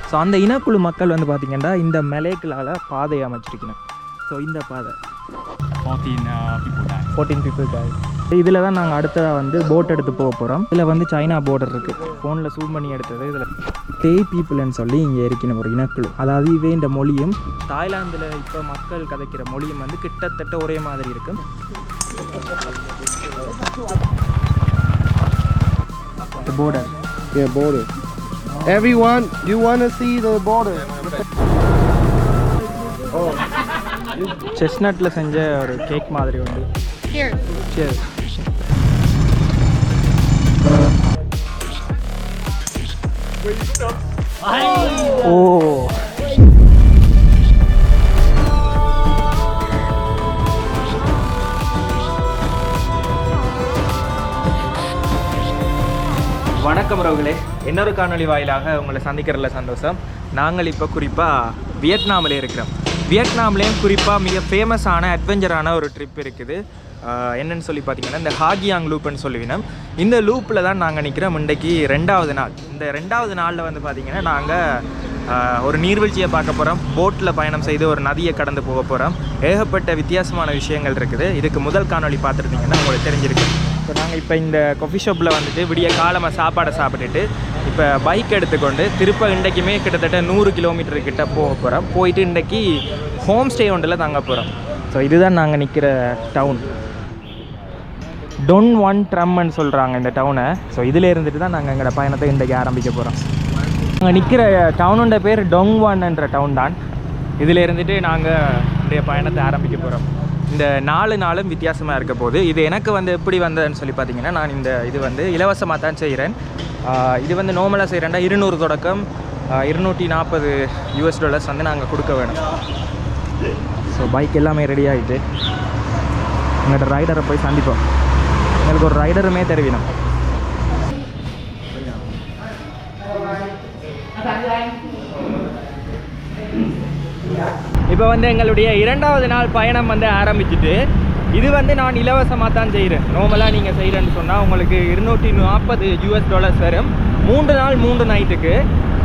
So அந்த இனக்குழு மக்கள் வந்து பார்த்திங்கன்னா இந்த மலைகளால் பாதை அமைச்சிருக்கணும். ஸோ இந்த பாதை 14 people died. இதில் தான் நாங்கள் அடுத்ததாக வந்து போட் எடுத்து போக போகிறோம். இதில் வந்து சைனா பார்டர் இருக்குது. ஃபோனில் ஜூம் பண்ணி எடுத்தது. இதில் தேய் பீப்புள்னு சொல்லி இங்கே இருக்கணும் ஒரு இனக்குழு. அதாவது இதே இந்த மொழியும் தாய்லாந்தில் இப்போ மக்கள் கதைக்கிற மொழியும் வந்து கிட்டத்தட்ட ஒரே மாதிரி இருக்கும். The border. Yeah, border. Everyone, you want to see the border? Oh. செஸ்னட்டில் செஞ்ச ஒரு கேக் மாதிரி உண்டு. Cheers. Oh. வணக்கம் உறவுகளே, இன்னொரு காணொளி வாயிலாக உங்களை சந்திக்கிறதுல சந்தோஷம். நாங்கள் இப்போ குறிப்பாக வியட்நாமில் இருக்கிறோம். வியட்நாம்லேயும் குறிப்பாக மிக ஃபேமஸான அட்வென்ச்சரான ஒரு ட்ரிப் இருக்குது. என்னென்னு சொல்லி பார்த்தீங்கன்னா இந்த ஹாகியாங் லூப்புன்னு சொல்லுவினோம். இந்த லூப்பில் தான் நாங்கள் நிற்கிறோம். இன்றைக்கி 2வது நாள். இந்த 2வது நாளில் வந்து பார்த்திங்கன்னா நாங்கள் ஒரு நீர்வீழ்ச்சியை பார்க்க போகிறோம். போட்டில் பயணம் செய்து ஒரு நதியை கடந்து போக போகிறோம். ஏகப்பட்ட வித்தியாசமான விஷயங்கள் இருக்குது. இதுக்கு முதல் காணொளி பார்த்துருந்தீங்கன்னா உங்களுக்கு தெரிஞ்சிருக்கு. ஸோ நாங்கள் இப்போ இந்த காஃபி ஷாப்பில் வந்துட்டு விடிய காலமாக சாப்பாடை சாப்பிட்டுட்டு இப்போ பைக் எடுத்துக்கொண்டு திருப்ப இன்றைக்குமே கிட்டத்தட்ட 100 கிலோமீட்டர் கிட்ட போக போகிறோம். போயிட்டு இன்றைக்கி ஹோம் ஸ்டே ஒன்றில் தங்க போகிறோம். ஸோ இதுதான் நாங்கள் நிற்கிற டவுன். டொன் ஒன் ட்ரம்னு சொல்கிறாங்க இந்த டவுனை. ஸோ இதில் இருந்துட்டு தான் நாங்கள் எங்களோட பயணத்தை இன்றைக்கி ஆரம்பிக்க போகிறோம். நாங்கள் நிற்கிற டவுனோட பேர் டொங் ஒன் என்ற டவுன் தான். இதில் இருந்துட்டு நாங்கள் இன்றைய பயணத்தை ஆரம்பிக்க போகிறோம். இந்த 4 நாளும் வித்தியாசமாக இருக்க போது. இது எனக்கு வந்து எப்படி வந்ததுன்னு சொல்லி பார்த்தீங்கன்னா, நான் இது வந்து இலவசமாக தான் செய்கிறேன். இது வந்து நார்மலாக செய்கிறேன்டா 200 தொடக்கம் $240 வந்து நாங்கள் கொடுக்க வேணும். ஸோ பைக் எல்லாமே ரெடி ஆகிட்டு எங்கள்கிட்ட ரைடரை போய் சந்திப்போம். எங்களுக்கு ஒரு ரைடருமே தெரிவினோம். இப்போ வந்து எங்களுடைய 2வது நாள் பயணம் வந்து ஆரம்பிச்சுட்டு, இது வந்து நான் இலவசமாக தான் செய்கிறேன். நார்மலாக நீங்கள் செய்கிறேன்னு சொன்னால் உங்களுக்கு $240 வரும். 3 நாள் 3 நைட்டுக்கு.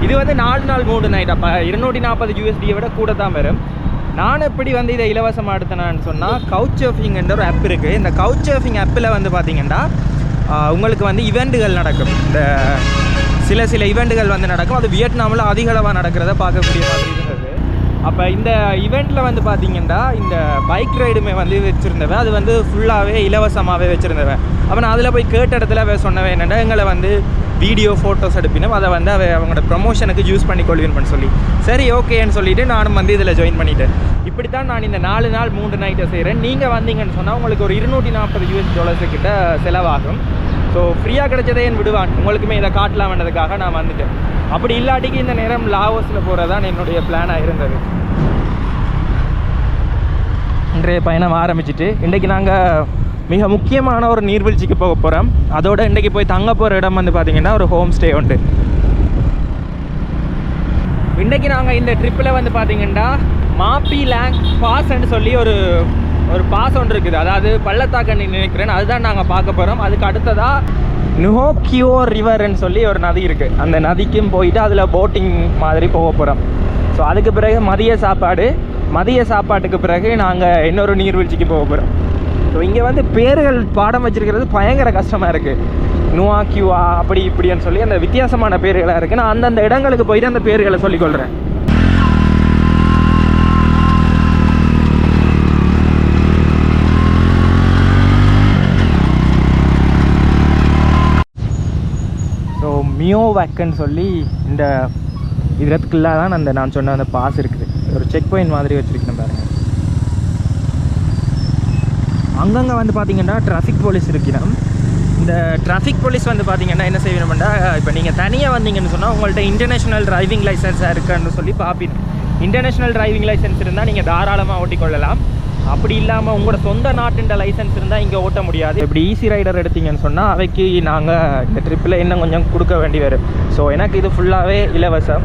இது வந்து 4 நாள் 3 நைட். அப்போ $240 விட கூட தான் வரும். நான் எப்படி வந்து இதை இலவசமாக எடுத்தேனான்னு சொன்னால், கவுச் சர்ஃபிங்ன்ற ஒரு ஆப் இருக்குது. இந்த கவுச் சர்ஃபிங் ஆப்பில் வந்து பார்த்திங்கன்னா உங்களுக்கு வந்து இவெண்ட்டுகள் நடக்கும். இந்த சில இவெண்ட்டுகள் வந்து நடக்கும். அது வியட்நாமில் அதிக அளவாக நடக்கிறத பார்க்கக்கூடிய மாதிரி இருந்தது. அப்போ இந்த ஈவெண்ட்டில் வந்து பார்த்திங்கன்னா இந்த பைக் ரைடுமே வந்து வச்சுருந்தவன். அது வந்து ஃபுல்லாகவே இலவசமாகவே வச்சுருந்தவன். அப்போ நான் அதில் போய் கேட்ட இடத்துல சொன்னவன் என்னென்னா, எங்களை வந்து வீடியோ ஃபோட்டோஸ் எடுப்பினோம். அதை வந்து அவங்களோட ப்ரமோஷனுக்கு யூஸ் பண்ணி கொள்வேன்னு சொல்லி, சரி ஓகேன்னு சொல்லிவிட்டு நானும் வந்து இதில் ஜாயின் பண்ணிட்டேன். இப்படி தான் நான் இந்த 4 நாள் 3 நைட்டை செய்கிறேன். நீங்கள் வந்தீங்கன்னு சொன்னால் உங்களுக்கு ஒரு $240 கிட்ட செலவாகும். ஸோ ஃப்ரீயாக கிடைச்சதே என் விடுவான். உங்களுக்குமே இதை காட்டலாம் வேண்டதுக்காக நான் வந்துட்டேன். அப்படி இல்லாட்டிக்கு இந்த நேரம் லாவோஸில் போகிறதான் என்னுடைய பிளானாக இருந்தது. இன்றைய பயணம் ஆரம்பிச்சுட்டு இன்றைக்கி நாங்கள் மிக முக்கியமான ஒரு நீர்வீழ்ச்சிக்கு போக போகிறோம். அதோட இன்றைக்கி போய் தங்க போகிற இடம் வந்து பார்த்திங்கன்னா ஒரு ஹோம் ஸ்டே உண்டு. இன்றைக்கி நாங்கள் இந்த ட்ரிப்பில் வந்து பார்த்திங்கன்னா மாப்பி லேங் பாஸ்ன்னு சொல்லி ஒரு பாஸ் ஒன்று இருக்குது. அதாவது பள்ளத்தாக்கன்னு நினைக்கிறேன். அதுதான் நாங்கள் பார்க்க போகிறோம். அதுக்கு அடுத்ததாக நுஹோ கியோ ரிவர்ன்னு சொல்லி ஒரு நதி இருக்குது. அந்த நதிக்கும் போயிட்டு அதில் போட்டிங் மாதிரி போக போகிறோம். ஸோ அதுக்கு பிறகு மதிய சாப்பாட்டுக்கு பிறகு நாங்கள் இன்னொரு நீர்வீழ்ச்சிக்கு போக போகிறோம். ஸோ இங்கே வந்து பேர்கள் பாடம் வச்சிருக்கிறது பயங்கர கஷ்டமாக இருக்குது. நுவா கியூவா அப்படி இப்படின்னு சொல்லி அந்த வித்தியாசமான பேர்களாக இருக்குது. நான் அந்தந்த இடங்களுக்கு போயிட்டு அந்த பேர்களை சொல்லிக்கொள்கிறேன். ஸோ மியோவேக்குன்னு சொல்லி இந்த இடத்துக்குள்ளே தான் நான் சொன்ன அந்த பாஸ் இருக்குது. ஒரு செக் பாயிண்ட் மாதிரி வச்சுருக்கேன் பாருங்கள். அங்கங்கே வந்து பார்த்திங்கன்னா டிராஃபிக் போலீஸ் இருக்கணும். இந்த டிராஃபிக் போலீஸ் வந்து பார்த்திங்கன்னா என்ன செய்யணும்னா, இப்போ நீங்கள் தனியாக வந்தீங்கன்னு சொன்னால் உங்கள்கிட்ட இன்டர்நேஷ்னல் டிரைவிங் லைசன்ஸாக இருக்குன்னு சொல்லி பார்ப்பீங்க. இன்டர்நேஷ்னல் டிரைவிங் லைசன்ஸ் இருந்தால் நீங்கள் தாராளமாக ஓட்டிக்கொள்ளலாம். அப்படி இல்லாமல் உங்களோட சொந்த நாட்டுன்ற லைசன்ஸ் இருந்தால் இங்கே ஓட்ட முடியாது. இப்படி ஈஸி ரைடர் எடுத்தீங்கன்னு சொன்னால் அவைக்கு நாங்கள் இந்த ட்ரிப்பில் இன்னும் கொஞ்சம் கொடுக்க வேண்டி வரும். ஸோ எனக்கு இது ஃபுல்லாகவே இலவசம்.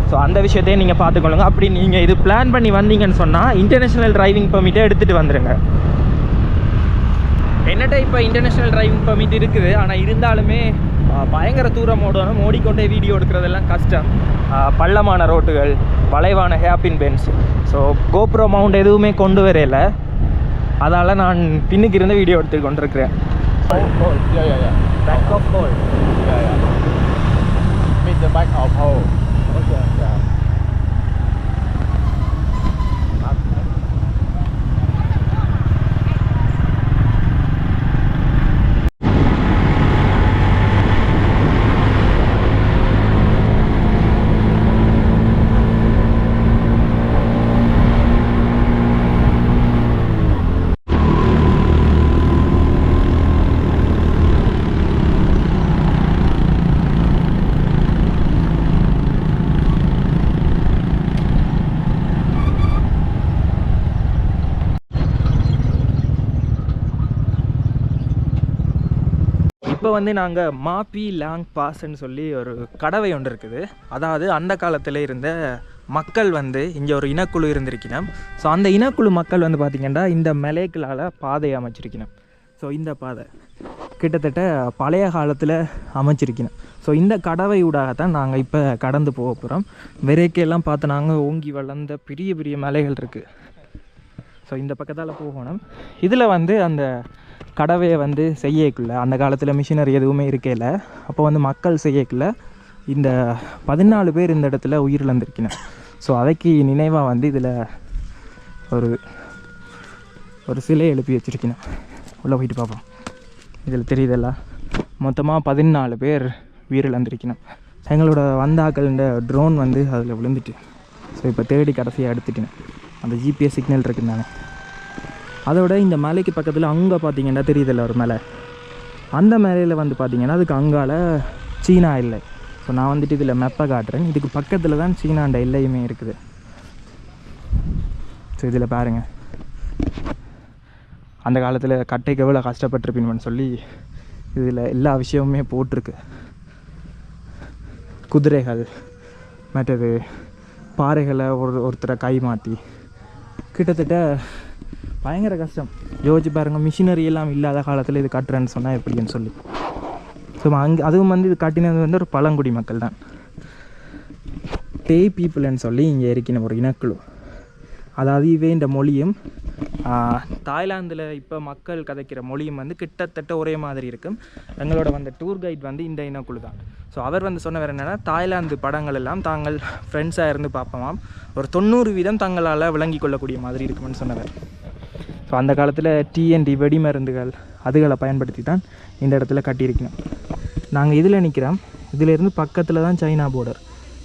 ஸோ அந்த விஷயத்தையும் நீங்கள் பார்த்துக்கொள்ளுங்க. அப்படி நீங்கள் இது பிளான் பண்ணி வந்தீங்கன்னு சொன்னால் இன்டர்நேஷ்னல் டிரைவிங் பெர்மிட்டை எடுத்துகிட்டு வந்துடுங்க. என்னட்ட இப்போ இன்டர்நேஷ்னல் டிரைவிங் பெர்மிட் இருக்குது. ஆனால் இருந்தாலுமே பயங்கர தூரம் ஓடணும், ஓடிக்கொண்டே வீடியோ எடுக்கிறதெல்லாம் கஷ்டம். பள்ளமான ரோட்டுகள், வளைவான hairpin bends. So GoPro mount எதுவுமே கொண்டு வரையில, அதால் நான் பின்னுக்கு இருந்து வீடியோ எடுத்து கொண்டிருக்கிறேன். Back of pole. Meet the back of pole. Okay. Yeah. இப்போ வந்து நாங்கள் மாப்பி லாங் பாஸ்ன்னு சொல்லி ஒரு கடவை ஒன்று இருக்குது. அதாவது அந்த காலத்தில் இருந்த மக்கள் வந்து இங்கே ஒரு இனக்குழு இருந்திருக்கணும். ஸோ அந்த இனக்குழு மக்கள் வந்து பார்த்திங்கன்னா இந்த மலைகளால் பாதை அமைச்சிருக்கணும். ஸோ இந்த பாதை கிட்டத்தட்ட பழைய காலத்தில் அமைச்சிருக்கணும். ஸோ இந்த கடவை ஊடாகத்தான் நாங்கள் இப்போ கடந்து போக போகிறோம். விரைக்கெல்லாம் பார்த்து நாங்கள் ஓங்கி வளர்ந்த பெரிய பெரிய மலைகள் இருக்குது. ஸோ இந்த பக்கத்தால் போகணும். இதில் வந்து அந்த கடவையை வந்து செய்யக்குள்ள அந்த காலத்தில் மிஷினரி எதுவுமே இருக்கல. அப்போ வந்து மக்கள் செய்யக்குள்ள இந்த 14 பேர் இந்த இடத்துல உயிரிழந்திருக்கணும். ஸோ அதைக்கு நினைவாக வந்து இதில் ஒரு சிலை எழுப்பி வச்சுருக்கணும். உள்ளே போயிட்டு பார்ப்போம். இதில் தெரியுதல்ல, மொத்தமாக 14 பேர் உயிரிழந்திருக்கணும். எங்களோட வந்தாக்கள் ட்ரோன் வந்து அதில் விழுந்துட்டு, ஸோ இப்போ தேடி கடைசியாக எடுத்துட்டேன். அந்த ஜிபிஎஸ் சிக்னல் இருக்குன்னு தானே. அதோட இந்த மலைக்கு பக்கத்தில் அங்கே பார்த்தீங்கன்னா தெரியுதில்ல ஒரு மலை, அந்த மலையில் வந்து பார்த்திங்கன்னா அதுக்கு அங்கால சீனா இல்லை. ஸோ நான் வந்துட்டு இதில் மெப்பை காட்டுறேன். இதுக்கு பக்கத்தில் தான் சீனாண்ட எல்லையுமே இருக்குது. ஸோ இதில் பாருங்கள், அந்த காலத்தில் கட்டைக்கு எவ்வளோ கஷ்டப்பட்டிருப்பீங்கன்னு சொல்லி இதில் எல்லா விஷயமுமே போட்டிருக்கு. குதிரைகள், மற்றது பாறைகளை ஒருத்தரை கை மாற்றி, கிட்டத்தட்ட பயங்கர கஷ்டம். யோசிச்சு பாருங்கள், மிஷினரி எல்லாம் இல்லாத காலத்தில் இது கட்டுறேன்னு சொன்னால் எப்படின்னு சொல்லி. ஸோ அதுவும் வந்து இது காட்டினது வந்து ஒரு பழங்குடி மக்கள் தான். டேய் பீப்புள்னு சொல்லி இங்கே இருக்கின ஒரு இனக்குழு. அதாவது இவே இந்த மொழியும் தாய்லாந்தில் இப்போ மக்கள் கதைக்கிற மொழியும் வந்து கிட்டத்தட்ட ஒரே மாதிரி இருக்கும். எங்களோட வந்த டூர் கைட் வந்து இந்த இனக்குழு தான். ஸோ அவர் வந்து சொன்ன வேறு என்னென்னா, தாய்லாந்து படங்கள் எல்லாம் தாங்கள் ஃப்ரெண்ட்ஸாக இருந்து பார்ப்போமாம், ஒரு 90% தங்களால் விளங்கி கொள்ளக்கூடிய மாதிரி இருக்குமென்னு சொன்னவர். ஸோ அந்த காலத்தில் டிஎன்டி வெடி மருந்துகள் அதுகளை பயன்படுத்தி தான் இந்த இடத்துல கட்டியிருக்கணும். நாங்கள் இதில் நிற்கிறோம். இதிலேருந்து பக்கத்தில் தான் சைனா பார்டர்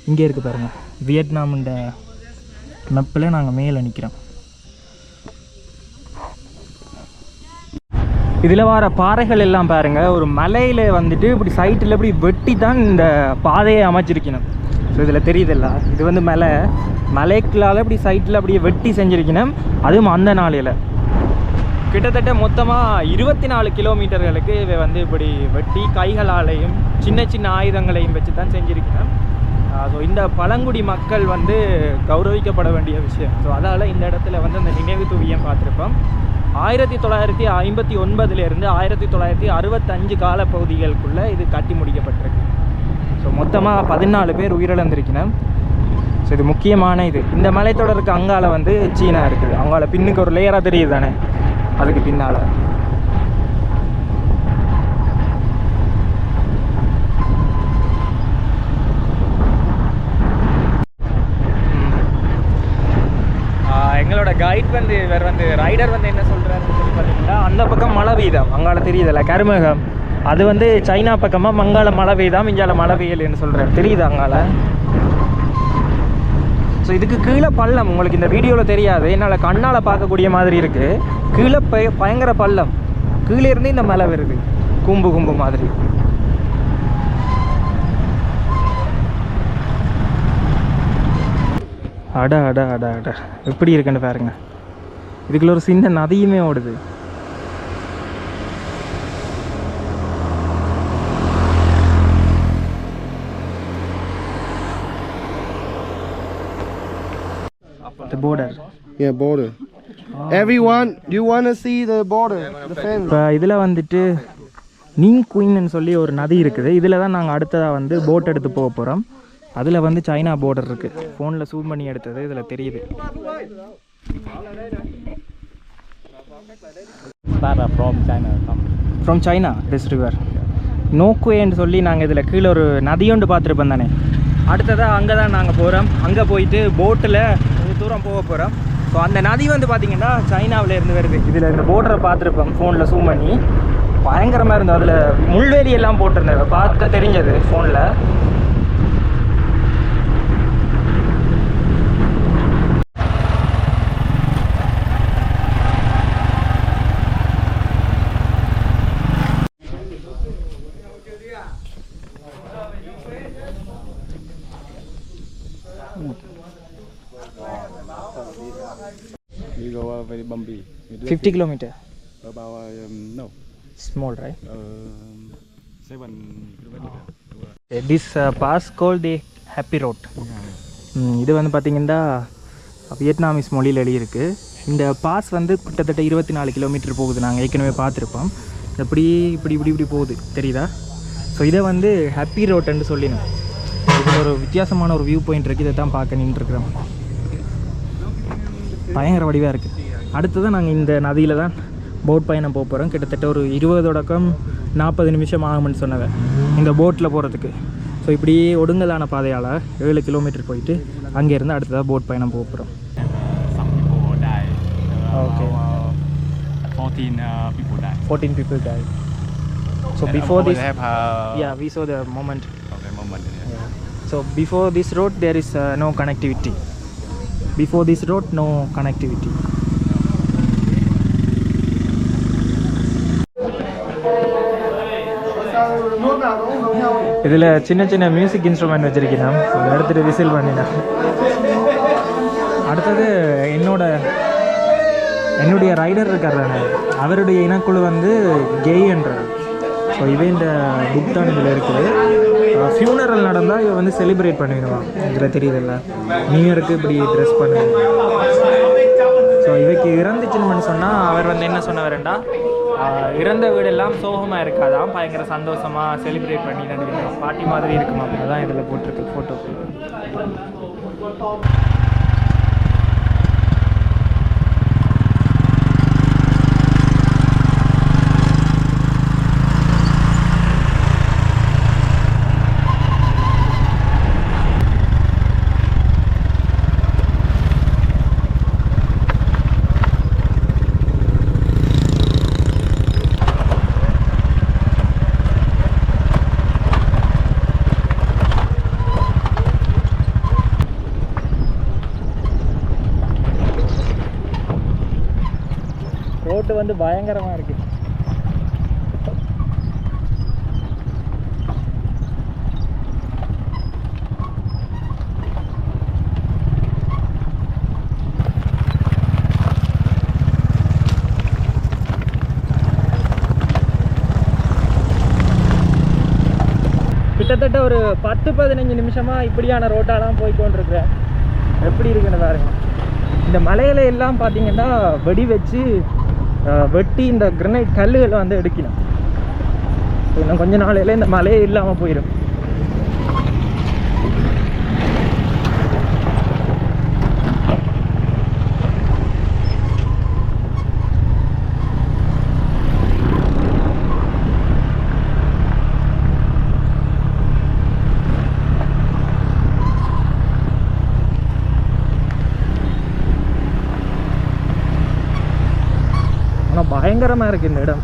இங்கே இருக்குது பாருங்கள். வியட்நாமுன்ற மெப்பில் நாங்கள் மேலே நிற்கிறோம். இதில் வர பாறைகள் எல்லாம் பாருங்கள், ஒரு மலையில் வந்துட்டு இப்படி சைட்டில் இப்படி வெட்டி தான் இந்த பாதையை அமைச்சிருக்கணும். ஸோ இதில் தெரியுதில்ல, இது வந்து மலைக்களால் இப்படி சைட்டில் அப்படியே வெட்டி செஞ்சுருக்கணும். அதுவும் அந்த நாளையில் கிட்டத்தட்ட மொத்தமாக 24 கிலோமீட்டர்களுக்கு இவை வந்து இப்படி வெட்டி கைகளாலையும் சின்ன சின்ன ஆயுதங்களையும் வச்சு தான் செஞ்சுருக்கணும். ஸோ இந்த பழங்குடி மக்கள் வந்து கௌரவிக்கப்பட வேண்டிய விஷயம். ஸோ அதால் இந்த இடத்துல வந்து அந்த நினைவு தூவியம் பார்த்துருப்போம். 1959 1965 காலப்பகுதிகளுக்குள்ளே இது கட்டி முடிக்கப்பட்டிருக்கு. ஸோ மொத்தமாக 14 பேர் உயிரிழந்திருக்கணும். ஸோ இது முக்கியமான இது. இந்த மலைத்தொடருக்கு அங்கால வந்து சீனா இருக்குது. அவங்கள பின்னுக்கு ஒரு லேயராக தெரியுது தானே, அதுக்கு பின்னால். எங்களோட கைட் வந்து இவர் வந்து ரைடர் வந்து என்ன சொல்கிறாருன்னு சொல்லி பார்த்தீங்கன்னா, அந்த பக்கம் மழை பெய்தாம், அங்கால தெரியுதில்ல கருமேகம், அது வந்து சைனா பக்கமாக மங்கால மழை பெய்தாம், இங்கால மழை பெய்யலைன்னு சொல்கிறார். தெரியுது அங்கால. ஸோ இதுக்கு கீழே பள்ளம், உங்களுக்கு இந்த வீடியோவில் தெரியாது, என்னால் கண்ணால் பார்க்கக்கூடிய மாதிரி இருக்குது. கீழே பயங்கர பள்ளம், கீழே இருந்து இந்த மலை வருது கும்பு மாதிரி. அட அட அட அட எப்படி இருக்குன்னு பாருங்க. இதுக்குள்ள ஒரு சின்ன நதியுமே ஓடுது. The border. Yeah, border. Everyone, you want to see the border, the fence? இப்போ இதில் வந்துட்டு நீங் குயின்னு சொல்லி ஒரு நதி இருக்குது. இதில் தான் நாங்கள் அடுத்ததாக வந்து போட் எடுத்து போக போகிறோம். அதில் வந்து சைனா பார்டர் இருக்குது. ஃபோனில் ஜூம் பண்ணி எடுத்தது இதில் தெரியுது. ஃப்ரம் சைனா திஸ் ரிவர் நோக்குவேன்னு சொல்லி நாங்கள் இதில் கீழே ஒரு நதியொன்று பார்த்துருப்போம் தானே. அடுத்ததாக அங்கே தான் நாங்கள் போகிறோம். அங்கே போயிட்டு போட்டில் கொஞ்சம் தூரம் போக போகிறோம். ஸோ அந்த நதி வந்து பார்த்திங்கன்னா சைனாவில் இருந்து வருது. இதில் இந்த போர்டரை பார்த்துருப்போம் ஃபோனில் ஜூம் பண்ணி. பயங்கரமாக இருந்தது. அதில் முள்வேலி எல்லாம் போட்டிருந்தேன், பார்க்க தெரிஞ்சது ஃபோனில். We go very bumpy. 50 kilometer. About no. Small, right? 7 kilometer. This pass called the Happy Road. இது வந்து பார்த்திங்கன்னா வியட்நாமிஸ் மொழியில் எழுதியிருக்கு. இந்த பாஸ் வந்து கிட்டத்தட்ட 24 கிலோமீட்டர் போகுது. நாங்கள் ஏற்கனவே பார்த்துருப்போம். இப்படி இப்படி இப்படி இப்படி போகுது, தெரியுதா? ஸோ இதை வந்து ஹாப்பி ரோட்டுன்னு சொல்லினோம். இது ஒரு வித்தியாசமான ஒரு வியூ பாயிண்ட் இருக்குது. இதை தான் பார்க்க நின்றுருக்குறோம். பயங்கர வடிவாக இருக்குது. அடுத்ததான் நாங்கள் இந்த நதியில் தான் போட் பயணம் போக போகிறோம். கிட்டத்தட்ட ஒரு 20 தொடக்கம் 40 நிமிஷம் ஆகும்னு சொன்னவன் இந்த போட்டில் போகிறதுக்கு. ஸோ இப்படியே ஒடுங்கலான பாதையால் 7 கிலோமீட்டர் போயிட்டு அங்கேருந்து அடுத்ததாக போட் பயணம் போக போகிறோம். Some people die. Okay. 14 people died. So before this, yeah, we saw the moment. Okay, moment. Yeah. So before this road, there is no connectivity. Before this road, no connectivity. இதில் சின்ன சின்ன music instrument வச்சுருக்கேன். அதை எடுத்துகிட்டு whistle பண்ணினேன். அடுத்தது என்னுடைய rider இருக்கார் தானே, அவருடைய இனக்குழு வந்து கெய்ன்றார். ஸோ இவன் இந்த புக் தான் இதில் இருக்குது. ஃபியூனரல் நடந்தால் இவன் வந்து செலிப்ரேட் பண்ணிடுவான். இதில் தெரியுதில்ல, நியூ இயருக்கு இப்படி ட்ரெஸ் பண்ணுவேன். ஸோ இவைக்கு இறந்துச்சுன்னு சொன்னால் அவர் வந்து என்ன சொன்னவர்டா, இறந்த வீடெல்லாம் சோகமாக இருக்காதான், பயங்கர சந்தோஷமாக செலிப்ரேட் பண்ணி நடுவேன், பாட்டி மாதிரி இருக்குமா. அதுதான் இதில் போட்டிருக்கு ஃபோட்டோ. ரோட்டு வந்து பயங்கரமாக இருக்குது. கிட்டத்தட்ட ஒரு 10-15 நிமிஷமாக இப்படியான ரோட்டாலாம் போய்கொண்டிருக்கிறேன். எப்படி இருக்குன்னு பாருங்க. இந்த மலையில எல்லாம் பார்த்தீங்கன்னா வெடி வச்சு வெட்டி இந்த கிரனைட் கல்லுகளை வந்து எடுக்கணும். இன்னும் கொஞ்ச நாளையில இந்த மலையே இல்லாமல் போயிடும். பயங்கரமாக இருக்குது இந்த இடம்.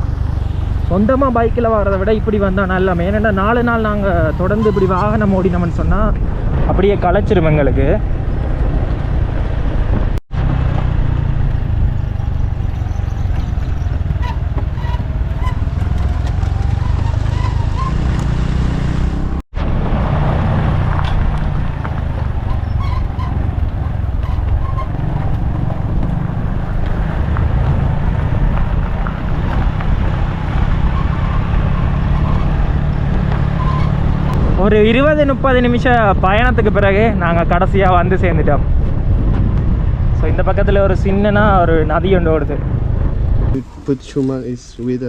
சொந்தமாக பைக்கில் வர்றதை விட இப்படி வந்தால் நல்லா. ஏன்னா 4 நாள் நாங்கள் தொடர்ந்து இப்படி வாகனம் ஓடினோம்னு சொன்னால் அப்படியே களைச்சிரும் எங்களுக்கு. ஒரு 20-30 நிமிஷம் பயணத்துக்கு பிறகு நாங்கள் கடைசியாக வந்து சேர்ந்துட்டோம். ஸோ இந்த பக்கத்தில் ஒரு சின்னனா ஒரு நதி ஒன்று ஓடுது. You put shuma is with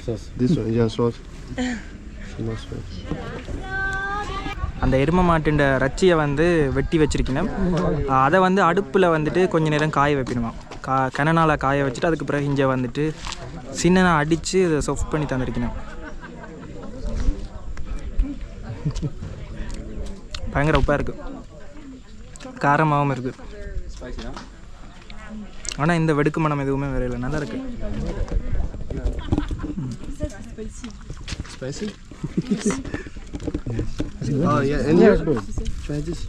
sauce. this one, yeah, sauce. Shuma sauce. அந்த எரும மாட்டுண்ட ரச்சியை வந்து வெட்டி வச்சிருக்கணும். அதை வந்து அடுப்பில் வந்துட்டு கொஞ்ச நேரம் காய வைக்கணுமா. கனனால் காய வச்சுட்டு அதுக்கு பிறகு இங்கே வந்துட்டு சின்ன அடித்து அதை சொஃப்ட் பண்ணி தந்திருக்கணும். பயங்கர உப்பாக இருக்குது, காரமாகவும் இருக்குது. ஆனால் இந்த வெடுக்கு மனம் எதுவுமே வேற இல்லை, நல்லா இருக்கு. Spicy? Oh yeah, and here's good. Try this.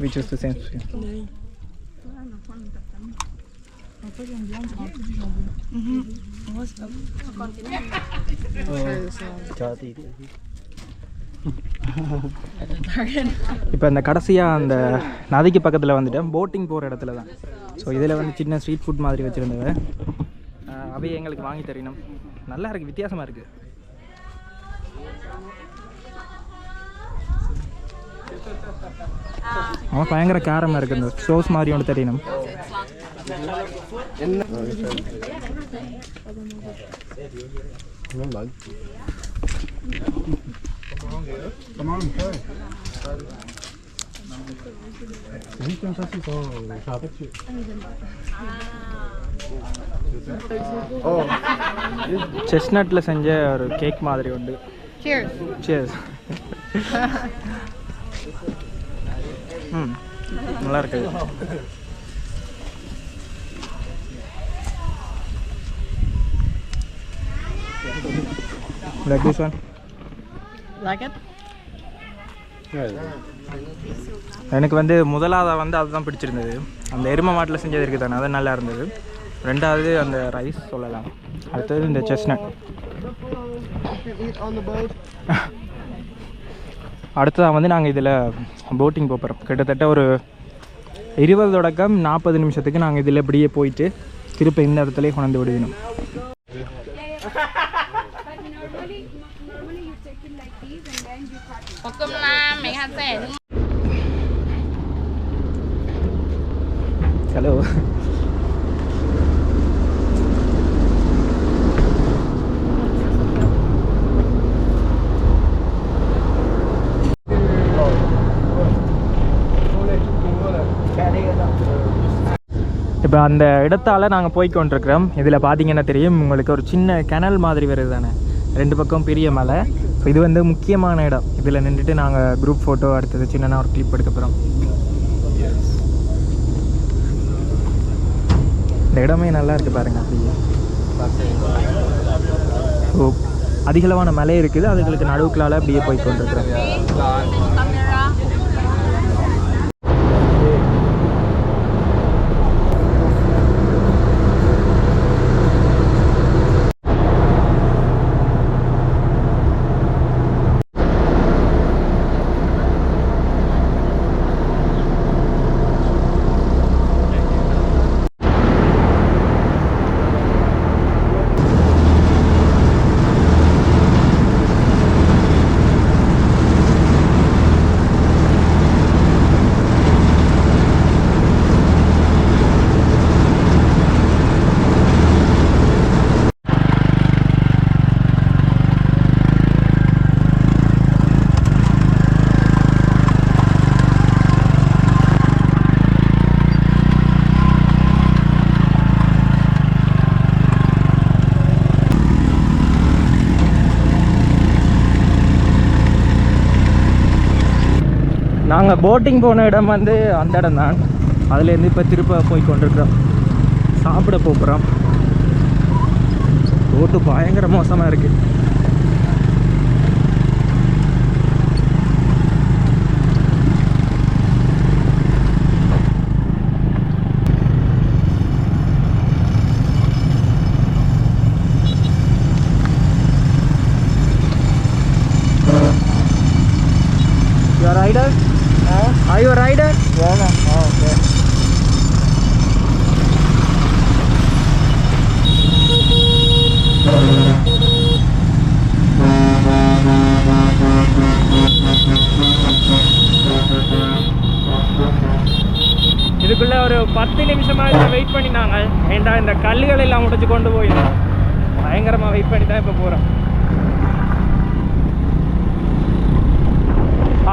We choose the same. இப்போ இந்த கடைசியாக அந்த நதிக்கு பக்கத்தில் வந்துட்டேன், போட்டிங் போகிற இடத்துல தான். ஸோ இதில் வந்து சின்ன ஸ்ட்ரீட் ஃபுட் மாதிரி வச்சுருந்தவ அவையே எங்களுக்கு வாங்கி தரணும். நல்லா இருக்குது, வித்தியாசமாக இருக்குது. அவன் பயங்கர காரமாக இருக்குது, இந்த சோஸ் மாதிரி ஒன்று தெரியணும். செஸ்னட்டில் செஞ்ச ஒரு கேக் மாதிரி உண்டு. Cheers. நல்லா இருக்குது. Like this one? Like it? எனக்கு வந்து முதலாவது வந்து அதுதான் பிடிச்சிருந்தது. அந்த எரும மாட்டில் செஞ்சது இருக்குது தானே, அது நல்லா இருந்தது. ரெண்டாவது அந்த ரைஸ் சொல்லலாம். அடுத்தது இந்த செஸ்னட். அடுத்ததாக வந்து நாங்கள் இதில் போட்டிங் போகிறோம். கிட்டத்தட்ட ஒரு 20 தொடக்கம் 40 நிமிஷத்துக்கு நாங்கள் இதில் இப்படியே போயிட்டு திருப்பி இந்த இடத்துலேயே கொண்டு விடுவினோம். ஹலோ, இப்போ அந்த இடத்தால் நாங்கள் போய் கொண்டிருக்கிறோம். இதில் பார்த்தீங்கன்னா தெரியும் உங்களுக்கு, ஒரு சின்ன கெனல் மாதிரி வருது தானே, 2 பக்கம் பெரிய மலை. ஸோ இது வந்து முக்கியமான இடம். இதில் நின்றுட்டு நாங்கள் குரூப் ஃபோட்டோ அடுத்தது சின்ன ஒரு கிளிப் எடுக்க போகிறோம். இந்த இடமே நல்லா இருக்குது பாருங்கள். அப்படியே ஸோ அதிகளவான மலை இருக்குது, அதுகளுக்கு நடுவுக்களால் அப்படியே போய் கொண்டிருக்கிறோம். நாங்கள் போட்டிங் போன இடம் வந்து அந்த இடம் தான். அதுலேருந்து இப்போ திருப்ப போய் கொண்டிருக்கிறோம், சாப்பிட போகிறோம். ரோட்டு பயங்கர மோசமாக இருக்குது. You a rider? Are you a rider? Yeah. Oh, okay. 10 நிமிஷமாக வெயிட் பண்ணினாங்க. ஏன்டா இந்த கல்லுகள் எல்லாம் உடைச்சு கொண்டு போயிருந்தோம். பயங்கரமாக வெயிட் பண்ணி தான் இப்போ போகிறோம்.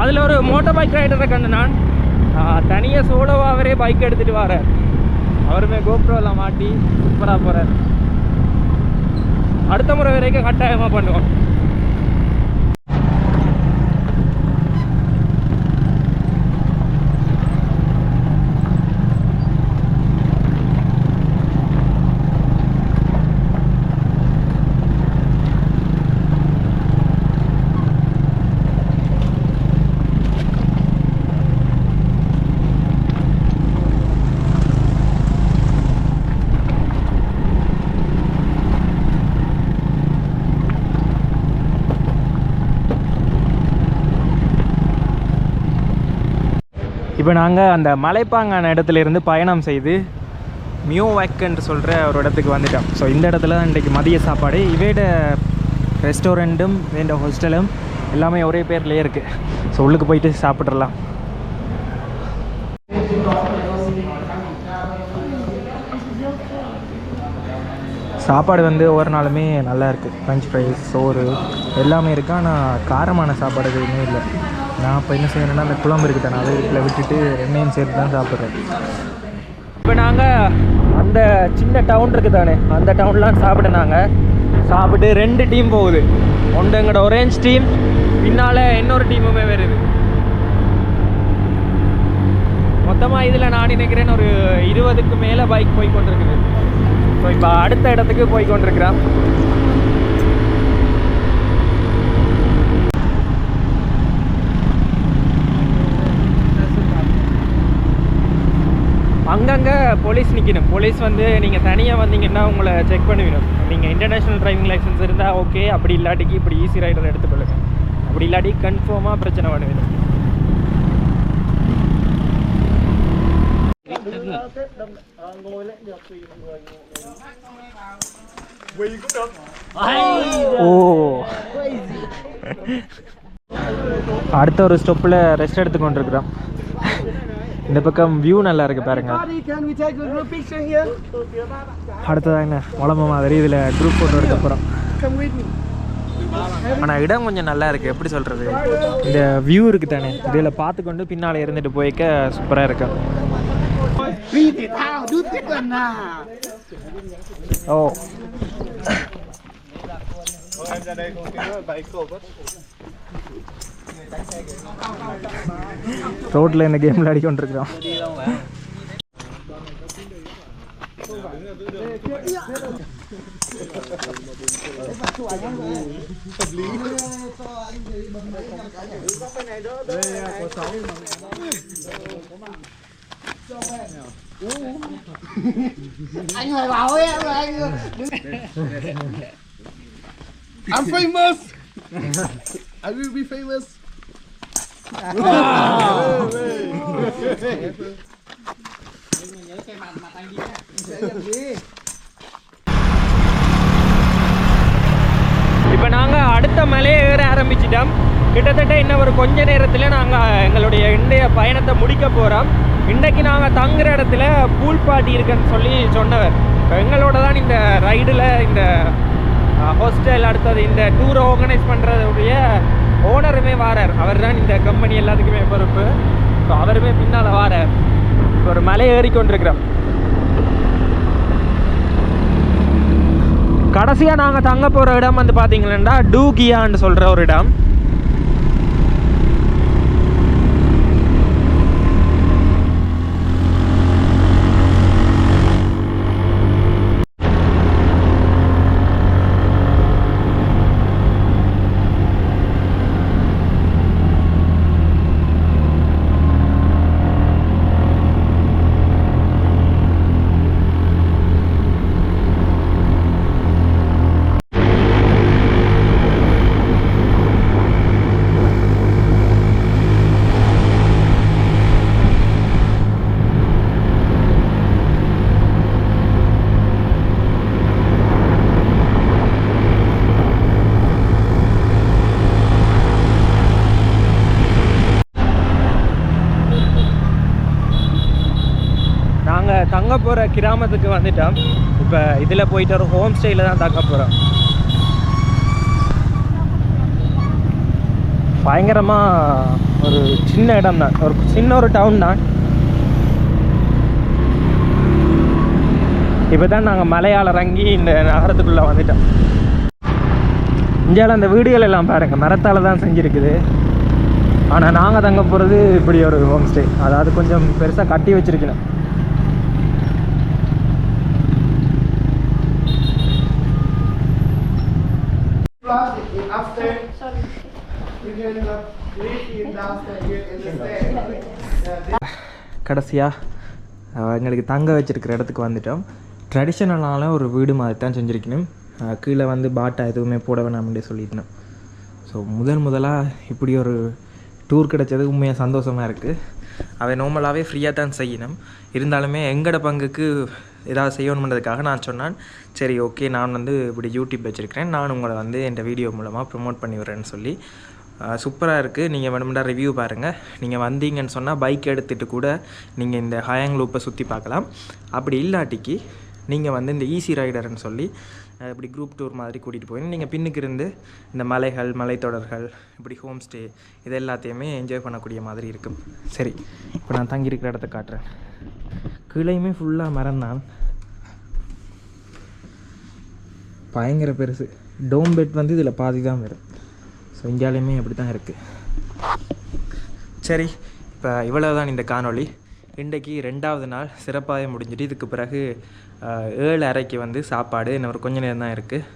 அதில் ஒரு மோட்டர் பைக் ரைடரை கண்டு நான் தனியாக சோலோவாகவே பைக் எடுத்துகிட்டு வரேன். அவருமே கோப்ரோவில் மாட்டி சூப்பராக போகிறார். அடுத்த முறை வரைக்கும் கட்டாயமாக பண்ணுவோம். இப்போ நாங்கள் அந்த மலைப்பாங்கான இடத்துல இருந்து பயணம் செய்து மியோவேக் என்று சொல்கிற ஒரு இடத்துக்கு வந்துட்டோம். ஸோ இந்த இடத்துல தான் இன்றைக்கு மதிய சாப்பாடு. இவையோட ரெஸ்டாரண்ட்டும் இந்த ஹோஸ்டலும் எல்லாமே ஒரே பேர்லேயே இருக்குது. ஸோ உள்ளுக்கு போயிட்டு சாப்பிட்றலாம். சாப்பாடு வந்து ஒவ்வொரு நாளுமே நல்லா இருக்குது. ஃப்ரெஞ்ச் ஃப்ரைஸ், சோறு எல்லாமே இருக்குது. ஆனால் காரமான சாப்பாடு எதுவுமே இல்லை. நான் இப்போ என்ன செய்யணுன்னா அந்த குழம்பு இருக்குது தானே அதை வீட்டில் விட்டுட்டு எண்ணெயும் சேர்த்து தான் சாப்பிட்றேன். இப்போ நாங்கள் அந்த சின்ன டவுன் இருக்குது தானே அந்த டவுன்லாம் சாப்பிடுனாங்க. சாப்பிட்டு 2 டீம் போகுது. ஒன்று எங்களோட ஒரேஞ்ச் டீம், பின்னால் இன்னொரு டீமுமே வருது. மொத்தமாக இதில் நான் நினைக்கிறேன் ஒரு 20க்கு மேலே பைக் போய் கொண்டிருக்குது. ஸோ இப்போ அடுத்த இடத்துக்கு போய் கொண்டிருக்கிறேன். அங்கங்கே போலீஸ் நிற்கணும். போலீஸ் வந்து நீங்கள் தனியாக வந்தீங்கன்னா உங்களை செக் பண்ணிவிடும். நீங்கள் இன்டர்நேஷ்னல் டிரைவிங் லைசன்ஸ் இருந்தால் ஓகே, அப்படி இல்லாட்டிக்கு இப்படி ஈஸி ரைடர் எடுத்துக்கொள்ளுங்க. அப்படி இல்லாட்டி கன்ஃபார்மாக பிரச்சனை பண்ணுவிடும். ஓ அடுத்த ஒரு ஸ்டாப்பில் ரெஸ்ட் எடுத்து கொண்டிருக்கிறோம். இந்த பக்கம் வியூ நல்லா இருக்குது பாருங்க. அடுத்ததாக என்ன உடம்பு மாதிரி இதில் குரூப் ஃபோட்டோ எடுக்க போகிறோம். ஆனால் இடம் கொஞ்சம் நல்லா இருக்குது. எப்படி சொல்கிறது, இந்த வியூ இருக்குது தானே இதில் பார்த்துக்கொண்டு பின்னால் இருந்துட்டு போய்க்க சூப்பராக இருக்கு. ஓ ரோட்டில் இந்த கேம் விளையாடி கொண்டிருக்கிறோம். Anh phải bảo em là anh. I'm famous. I will be famous. இப்போ நாங்கள் அடுத்த மலையை ஏற ஆரம்பிச்சிட்டோம். கிட்டத்தட்ட இன்னும் ஒரு கொஞ்ச நேரத்தில் நாங்கள் எங்களுடைய இன்றைய பயணத்தை முடிக்க போகிறோம். இன்றைக்கு நாங்கள் தங்குற இடத்துல பூல் பார்ட்டி இருக்குன்னு சொல்லி சொன்னவர். எங்களோட தான் இந்த ரைடில் இந்த ஹோஸ்டல் அடுத்தது இந்த டூரை ஆர்கனைஸ் பண்ணுறதுடைய ஓனருமே வாரார். அவர் தான் இந்த கம்பெனி எல்லாத்துக்குமே பொறுப்பு. ஸோ அவருமே பின்னால் வாரார். ஒரு மலை ஏறிக்கொண்டிருக்கிறோம். கடைசியாக நாங்கள் தங்க போகிற இடம் வந்து பார்த்தீங்கன்னா டூகியான்னு சொல்கிற ஒரு இடம். தங்க போகிற கிராமத்துக்கு வந்துட்டோம். இப்போ இதில் போயிட்டு ஒரு ஹோம் ஸ்டேயில் தான் தங்க போகிறோம். பயங்கரமாக ஒரு சின்ன இடம் தான், ஒரு சின்ன ஒரு டவுன் தான். இப்போ தான் நாங்கள் மலையால் இறங்கி இந்த நகரத்துக்குள்ளே வந்துட்டோம். இந்தியாவில் அந்த வீடுகள் எல்லாம் பாருங்கள் மரத்தால் தான் செஞ்சுருக்குது. ஆனால் நாங்கள் தங்க போகிறது இப்படி ஒரு ஹோம் ஸ்டே, அதாவது கொஞ்சம் பெருசாக கட்டி வச்சுருக்கணும். After you can live in downstairs here in the stairs. கடைசியாக எங்களுக்கு தங்க வச்சுருக்கிற இடத்துக்கு வந்துட்டோம். ட்ரெடிஷ்னலான ஒரு வீடு மாதிரி தான் செஞ்சுருக்கணும். கீழே வந்து பாட்டா எதுவுமே போட வேணாம்னு சொல்லியிருந்தோம். ஸோ முதலாக இப்படி ஒரு டூர் கிடச்சது உண்மையாக சந்தோஷமாக இருக்குது. அவை நார்மலாகவே ஃப்ரீயாக தான் செய்யணும். இருந்தாலுமே எங்களோட பங்குக்கு ஏதாவது செய்யணுன்றதுக்காக நான் சொன்னான், சரி ஓகே நான் வந்து இப்படி யூடியூப் வச்சுருக்கிறேன், நான் உங்களை வந்து என் வீடியோ மூலமாக ப்ரொமோட் பண்ணி விட்றேன்னு சொல்லி. சூப்பராக இருக்குது. நீங்கள் வேணுமெண்டா ரிவ்யூ பாருங்கள். நீங்கள் வந்தீங்கன்னு சொன்னால் பைக் எடுத்துகிட்டு கூட நீங்கள் இந்த ஹயாங் லூப்பை சுற்றி பார்க்கலாம். அப்படி இல்லாட்டிக்கு நீங்கள் வந்து இந்த ஈஸி ரைடர்னு சொல்லி இப்படி குரூப் டூர் மாதிரி கூட்டிகிட்டு போய் நீங்கள் பின்னுக்கு இருந்து இந்த மலைகள், மலைத்தொடர்கள், இப்படி ஹோம் ஸ்டே இது எல்லாத்தையுமே என்ஜாய் பண்ணக்கூடிய மாதிரி இருக்கும். சரி, இப்போ நான் தங்கியிருக்கிற இடத்த காட்டுறேன். கீழேயுமே ஃபுல்லாக மரம் தான், பயங்கர பெருசு. டோம் பெட் வந்து இதில் பாதி தான் வரும். ஸோ இந்தியாவிலையுமே அப்படி தான் இருக்குது. சரி, இப்போ இவ்வளோ தான் இந்த காணொளி. இன்றைக்கி 2வது நாள் சிறப்பாக முடிஞ்சிட்டு இதுக்கு பிறகு 7:30 வந்து சாப்பாடு. இன்னும் ஒரு கொஞ்ச நேரம் தான் இருக்குது.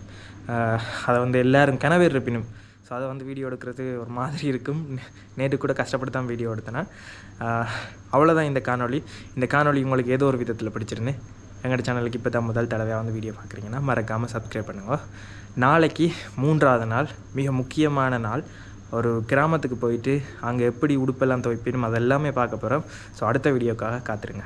அதை வந்து எல்லோரும் கனவேர் இருப்பினும் ஸோ அதை வந்து வீடியோ எடுக்கிறது ஒரு மாதிரி இருக்கும். நேற்று கூட கஷ்டப்பட்டு தான் வீடியோ எடுத்தேன்னா. அவ்வளோதான் இந்த காணொளி. இந்த காணொளி உங்களுக்கு ஏதோ ஒரு விதத்தில் பிடிச்சிருந்து எங்களோட சேனலுக்கு இப்போ தான் முதல் தடவையாக வந்து வீடியோ பார்க்குறீங்கன்னா மறக்காமல் சப்ஸ்கிரைப் பண்ணுங்க. நாளைக்கு 3வது நாள், மிக முக்கியமான நாள். ஒரு கிராமத்துக்கு போயிட்டு அங்கே எப்படி உடுப்பெல்லாம் துவைப்பினும் அதெல்லாமே பார்க்க போகிறோம். ஸோ அடுத்த வீடியோக்காக காத்துருங்க.